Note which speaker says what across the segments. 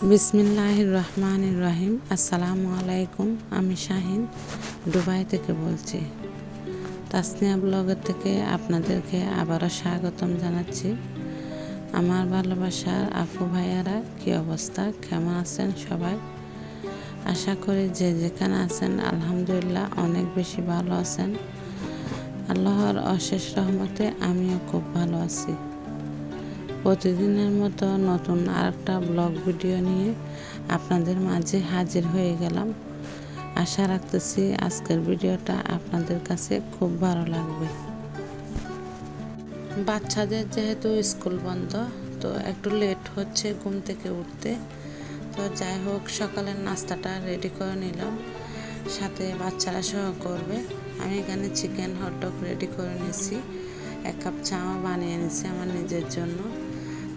Speaker 1: বিসমিল্লাহির রহমানির রহিম। আসসালামু আলাইকুম। আমি শাহিন দুবাই থেকে বলছি। তাসনিয়া ব্লগের থেকে আপনাদেরকে আবারও স্বাগতম জানাচ্ছি। আমার ভালোবাসার আপু ভাইয়ারা, কী অবস্থা, কেমন আছেন সবাই? আশা করি যে যেখানে আছেন আলহামদুলিল্লাহ অনেক বেশি ভালো আছেন। আল্লাহর অশেষ রহমতে আমিও খুব ভালো আছি। প্রতিদিনের মতো নতুন আরেকটা ব্লগ ভিডিও নিয়ে আপনাদের মাঝে হাজির হয়ে গেলাম। আশা রাখতেছি আজকের ভিডিওটা আপনাদের কাছে খুব ভালো লাগবে। বাচ্চাদের যেহেতু স্কুল বন্ধ, তো একটু লেট হচ্ছে ঘুম থেকে উঠতে। তো যাই হোক, সকালের নাস্তাটা রেডি করে নিলাম, সাথে বাচ্চারা সহ করবে। আমি এখানে চিকেন হটডগ রেডি করে নিয়েছি, 1 কাপ চাও বানিয়ে নিয়েছি আমার নিজের জন্য।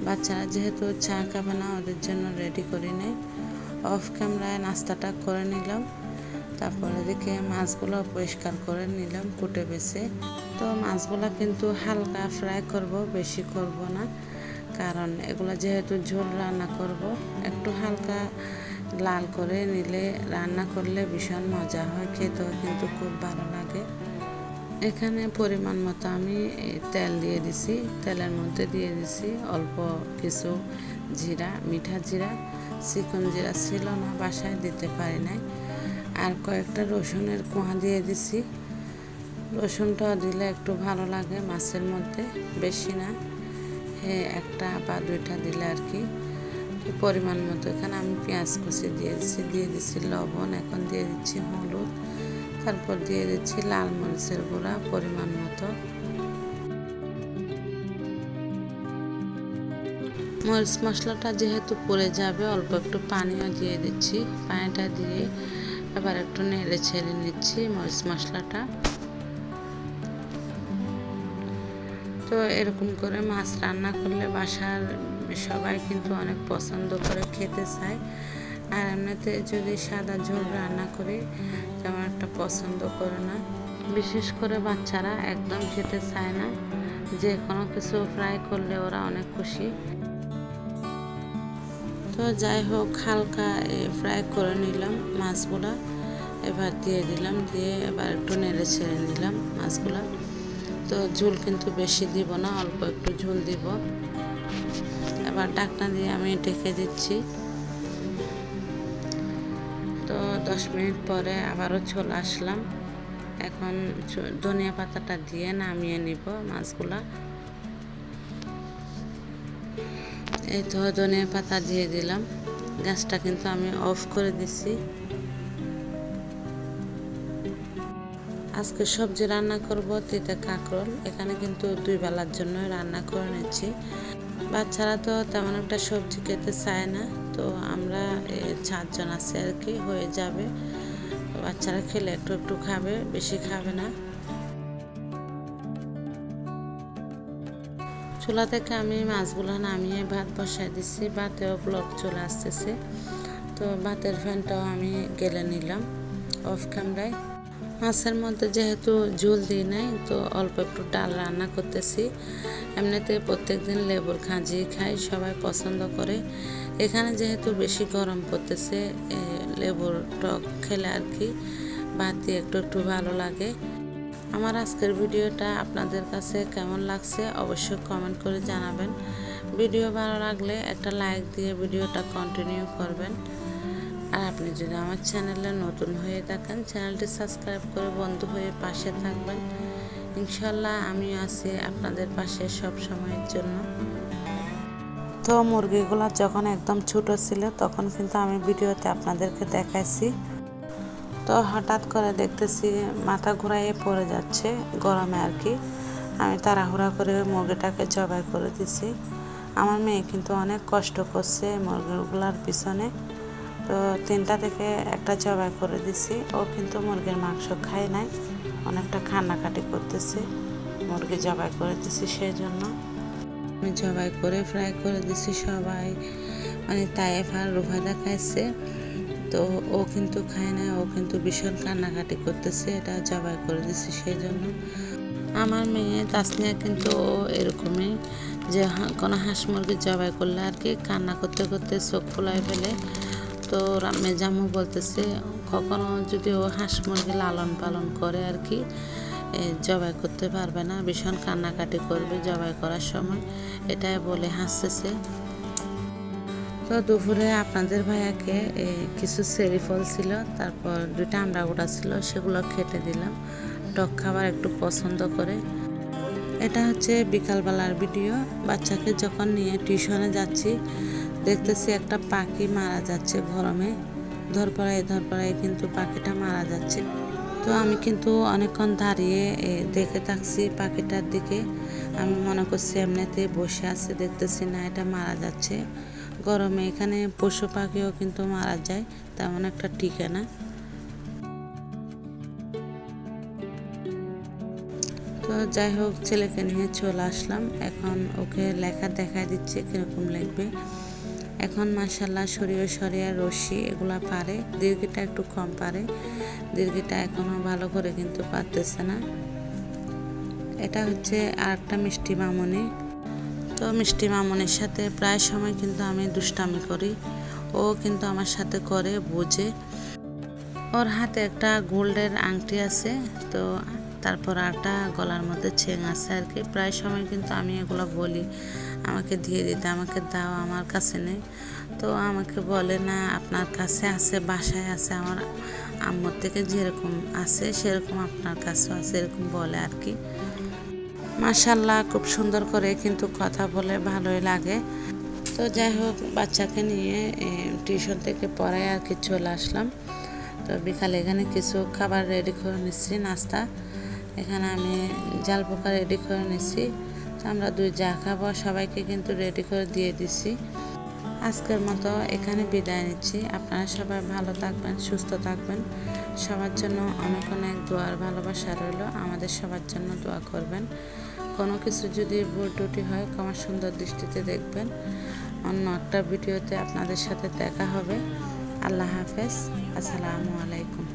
Speaker 1: বাচ্চারা যেহেতু চা খাবে না, ওদের জন্য রেডি করি নাই। অফ ক্যামেরায় নাস্তাটা করে নিলাম। তারপরে এদিকে মাছগুলো পরিষ্কার করে নিলাম কুটে বেছে। তো মাছগুলো কিন্তু হালকা ফ্রাই করব, বেশি করব না, কারণ এগুলো যেহেতু ঝোল রান্না করব, একটু হালকা লাল করে নিলে রান্না করলে ভীষণ মজা হয়, খেতেও কিন্তু খুব ভালো লাগে। এখানে পরিমাণ মতো আমি তেল দিয়ে দিছি, তেলের মধ্যে দিয়ে দিছি অল্প কিছু জিরা, মিঠা জিরা। চিকন জিরা ছিল না, বাসায় দিতে পারি নাই। আর কয়েকটা রসুনের কোয়া দিয়ে দিছি। রসুনটা দিলে একটু ভালো লাগে মাছের মধ্যে, বেশি না, একটা বা দুইটা দিলে আর কি। পরিমাণ মতো এখানে আমি পেঁয়াজ কুচি দিয়ে দিচ্ছি লবণ, এখন দিয়ে দিচ্ছি হলুদ, তারপর দিয়ে দিচ্ছি লাল মরিচের গুঁড়া পরিমাণ মতো। মরিচ মশলাটা যেহেতু পুড়ে যাবে, অল্প একটু পানিও দিয়ে দিচ্ছি। পানিটা দিয়ে এবার একটু নেড়ে ছেড়ে নিচ্ছি মরিচ মশলাটা। তো এরকম করে মাছ রান্না করলে বাসার সবাই কিন্তু অনেক পছন্দ করে খেতে চায়। আর এমনিতে যদি সাদা ঝোল রান্না করি তেমন একটা পছন্দ করে না, বিশেষ করে বাচ্চারা একদম খেতে চায় না। যে কোনো কিছু ফ্রাই করলে ওরা অনেক খুশি। তো যাই হোক, হালকা ফ্রাই করে নিলাম মাছগুলা, এবার দিয়ে দিলাম, দিয়ে এবার একটু নেড়ে ছেড়ে নিলাম মাছগুলা। তো ঝোল কিন্তু বেশি দিব না, অল্প একটু ঝোল দিব। এবার ঢাকনা দিয়ে আমি ঢেকে দিচ্ছি। তো 10 মিনিট পরে আবারও চলে আসলাম। এখন ধনিয়া পাতাটা দিয়ে নামিয়ে নিব মাছগুলা। এই তো ধনিয়া পাতা দিয়ে দিলাম। গ্যাসটা কিন্তু আমি অফ করে দিছি। আজকে সবজি রান্না করব তিতে কাঁকরোল। এখানে কিন্তু 2 বেলার জন্য রান্না করে নিচ্ছি। বাচ্চারা তো তেমন একটা সবজি খেতে চায় না, তো আমরা 4 জন আছি আর কি, হয়ে যাবে। বাচ্চারা খেলে একটু একটু খাবে, বেশি খাবে না। চুলা থেকে আমি মাছগুলো নামিয়ে ভাত বসাই দিচ্ছি। ভাতেও ব্লক চলে আসতেছে। তো ভাতের ফ্যানটাও আমি গেলে নিলাম অফ ক্যামেরায়। মাছের মধ্যে যেহেতু ঝোল দিই নাই, তো অল্প একটু ডাল রান্না করতেছি। এমনিতে প্রত্যেকদিন লেবুর খাঁজি খাই, সবাই পছন্দ করে। এখানে যেহেতু বেশি গরম পড়তেছে, লেবুর টক খেলে আর কি ভাত দিয়ে একটু একটু ভালো লাগে। আমার আজকের ভিডিওটা আপনাদের কাছে কেমন লাগছে অবশ্যই কমেন্ট করে জানাবেন। ভিডিও ভালো লাগলে একটা লাইক দিয়ে ভিডিওটা কন্টিনিউ করবেন। আর আপনি যদি আমার চ্যানেলে নতুন হয়ে থাকেন, চ্যানেলটি সাবস্ক্রাইব করে বন্ধু হয়ে পাশে থাকবেন। ইনশাল্লাহ আমি আছি আপনাদের পাশে সব সময়ের জন্য। তো মুরগিগুলো যখন একদম ছোট ছিল তখন কিন্তু আমি ভিডিওতে আপনাদেরকে দেখাইছি। তো হঠাৎ করে দেখতেছি মাথা ঘুরাইয়ে পড়ে যাচ্ছে গরমে আর কি। আমি তাড়াহুড়া করে মুরগিটাকে জবাই করে দিছি। আমার মেয়ে কিন্তু অনেক কষ্ট করছে মুরগিগুলার পিছনে। তো 3টা থেকে একটা জবাই করে দিছি। ও কিন্তু মুরগির মাংস খায় নাই, অনেকটা কান্নাকাটি করতেছে। মুরগি জবাই করে দিছি, সেই জন্য আমি জবাই করে ফ্রাই করে দিছি। সবাই মানে তায়েফ আর রুফাদা খাইছে, তো ও কিন্তু খায় না, ও কিন্তু ভীষণ কান্নাকাটি করতেছে, এটা জবাই করে দিছি সেই জন্য। আমার মেয়ে তাসনিয়া কিন্তু ও এরকমই যে কোনো হাঁস মুরগি জবাই করলে আর কি কান্না করতে করতে চোখ ফুলায় ফেলে। তো মেজাম্মু বলতেছে কখনো যদি ও হাঁস মুরগি লালন পালন করে আর কি জবাই করতে পারবে না, ভীষণ কান্নাকাটি করবে জবাই করার সময়, এটাই বলে হাসতেছে। তো দুপুরে আপনাদের ভাইয়াকে কিছু চেরি ফল ছিল, তারপর 2টা আমড়া গোটা ছিল, সেগুলো খেতে দিলাম, টক খাবার একটু পছন্দ করে। এটা হচ্ছে বিকালবেলার ভিডিও। বাচ্চাকে যখন নিয়ে টিউশনে যাচ্ছি দেখতেছি একটা পাখি মারা যাচ্ছে গরমে, ধরপড়ায় কিন্তু পাখিটা মারা যাচ্ছে। তো আমি কিন্তু অনেকক্ষণ দাঁড়িয়ে দেখে থাকছি পাখিটার দিকে। আমি মনে করছি এমনিতে বসে আছে, দেখতেছি না এটা মারা যাচ্ছে। গরমে এখানে পশু পাখিও কিন্তু মারা যায়, তেমন একটা টিকে না। তো যাই হোক, ছেলেকে নিয়ে চলে আসলাম, এখন ওকে লেখা দেখাই দিচ্ছে কীরকম লিখবে। এখন মাশাআল্লাহ সরিয়া রশি এগুলা পারে, দীর্ঘিটা একটু কম পারে, দীর্ঘিটা এখনও ভালো করে কিন্তু পারতেছে না। এটা হচ্ছে আরেকটা মিষ্টি মামনি। তো মিষ্টি মামনির সাথে প্রায় সময় কিন্তু আমি দুষ্টামি করি, ও কিন্তু আমার সাথে করে, বুঝে। ওর হাতে একটা গোল্ডের আংটি আছে, তো তারপর একটা গলার মধ্যে চেন আছে আর কি। প্রায় সময় কিন্তু আমি এগুলো বলি আমাকে দিয়ে দিতে, আমাকে দাও, আমার কাছে নেই। তো আমাকে বলে না আপনার কাছে আছে, বাসায় আছে, আমার আম্মুর থেকে যেরকম আছে সেরকম আপনার কাছেও আছে, এরকম বলে আর কি। মাশাআল্লাহ খুব সুন্দর করে কিন্তু কথা বলে, ভালোই লাগে। তো যাই হোক, বাচ্চাকে নিয়ে টিউশন থেকে পড়ায় আর কি চলে আসলাম। তো বিকালে এখানে কিছু খাবার রেডি করে নিচ্ছি, নাস্তা। এখানে আমি জাল পোকা রেডি করে নিচ্ছি। তো আমরা 2 যা খাবো সবাইকে কিন্তু রেডি করে দিয়ে দিছি। আজকের মতো এখানে বিদায় নিচ্ছি। আপনারা সবাই ভালো থাকবেন, সুস্থ থাকবেন। সবার জন্য অনেক অনেক দোয়ার ভালোবাসা রইল। আমাদের সবার জন্য দোয়া করবেন। কোনো কিছু যদি ভুল ত্রুটি হয় ক্ষমা সুন্দর দৃষ্টিতে দেখবেন। অন্য একটা ভিডিওতে আপনাদের সাথে দেখা হবে। আল্লাহ হাফেজ, আসসালামু আলাইকুম।